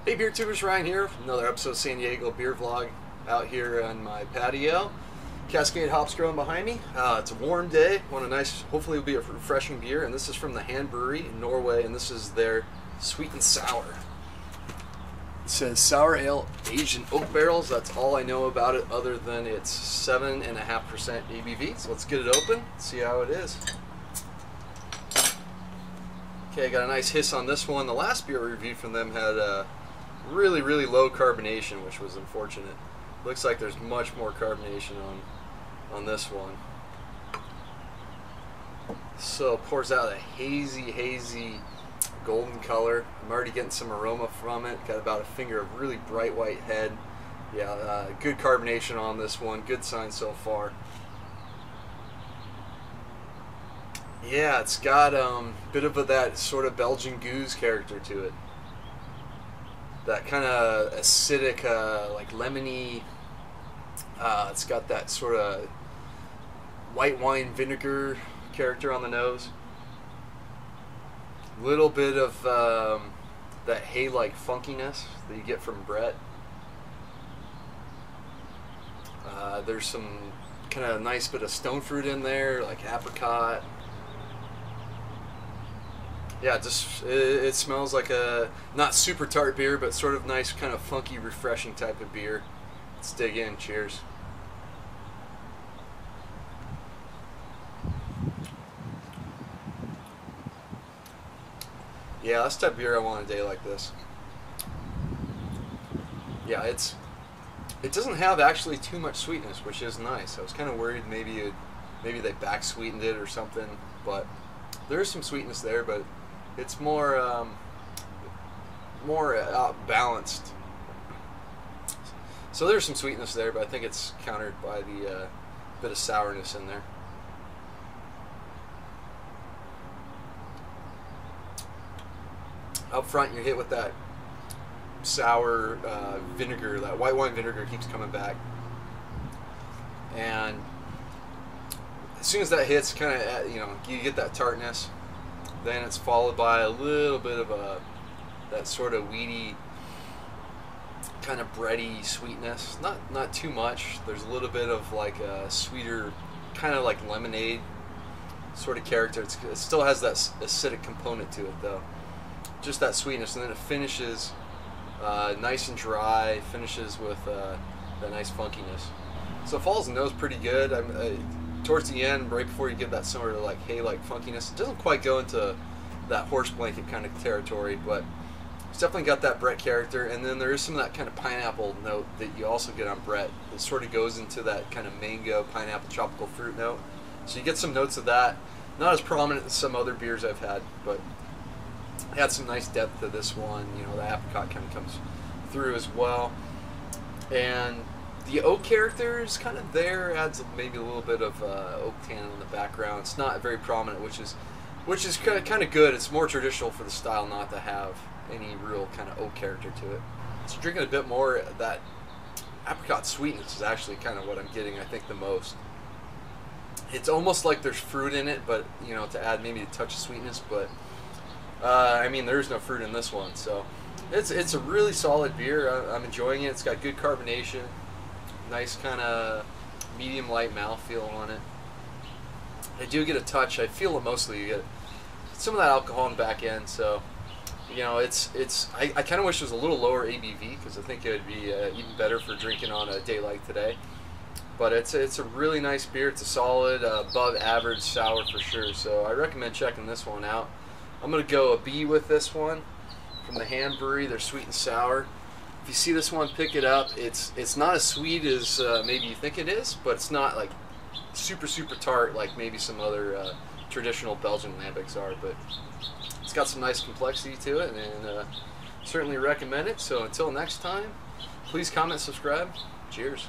Hey beer tubers, Ryan here. Another episode of San Diego beer vlog out here on my patio. Cascade hops growing behind me. It's a warm day. Want a nice, hopefully it'll be a refreshing beer. And this is from the Haandbryggeriet in Norway, and this is their sweet and sour. It says sour ale aged in oak barrels. That's all I know about it, other than it's 7.5% ABV. So let's get it open, see how it is. Okay, got a nice hiss on this one. The last beer we reviewed from them had really low carbonation, which was unfortunate. Looks like there's much more carbonation on this one. So it pours out a hazy golden color. I'm already getting some aroma from it. Got about a finger of really bright white head. Yeah, good carbonation on this one. Good sign so far. Yeah, it's got a bit of that sort of Belgian goose character to it. That kind of acidic, like lemony. It's got that sort of white wine vinegar character on the nose. Little bit of that hay-like funkiness that you get from Brett. There's some kind of nice bit of stone fruit in there, like apricot. Yeah, it smells like a not super tart beer, but sort of nice, kind of funky, refreshing type of beer. Let's dig in. Cheers. Yeah, that's the type of beer I want a day like this. Yeah, it doesn't have actually too much sweetness, which is nice. I was kind of worried maybe they back sweetened it or something, but there's some sweetness there, but it's more balanced. So there's some sweetness there, but I think it's countered by the bit of sourness in there. Up front, you're hit with that sour vinegar. That white wine vinegar keeps coming back, and as soon as that hits, kind of you get that tartness. Then it's followed by a little bit of that sort of weedy, kind of bready sweetness. Not too much. There's a little bit of like a sweeter, kind of like lemonade sort of character. It still has that acidic component to it though. Just that sweetness, and then it finishes nice and dry. Finishes with that nice funkiness. So it follows the nose pretty good. Towards the end, right before you get that sort of like hay-like funkiness, it doesn't quite go into that horse blanket kind of territory, but it's definitely got that Brett character. And then there is some of that kind of pineapple note that you also get on Brett. It sort of goes into that kind of mango, pineapple, tropical fruit note. So you get some notes of that. Not as prominent as some other beers I've had, but it had some nice depth to this one. You know, the apricot kind of comes through as well. And the oak character is kind of there, adds maybe a little bit of oak tannin in the background. It's not very prominent, which is kind of good. It's more traditional for the style not to have any real kind of oak character to it. So drinking a bit more, that apricot sweetness is actually kind of what I'm getting, I think, the most. It's almost like there's fruit in it, but to add maybe a touch of sweetness. But I mean, there's no fruit in this one, so it's a really solid beer. I'm enjoying it. It's got good carbonation. Nice kind of medium light mouthfeel on it. I do get a touch. I feel it mostly. You get some of that alcohol in the back end. So, I kind of wish it was a little lower ABV, because I think it would be even better for drinking on a day like today. But it's a really nice beer. It's a solid, above average sour for sure. So I recommend checking this one out. I'm gonna go a B with this one from the Haandbryggeriet. They're sweet and sour. If you see this one, pick it up. It's not as sweet as maybe you think it is, but it's not like super tart like maybe some other traditional Belgian lambics are. But it's got some nice complexity to it, and certainly recommend it. So until next time, please comment, subscribe. Cheers.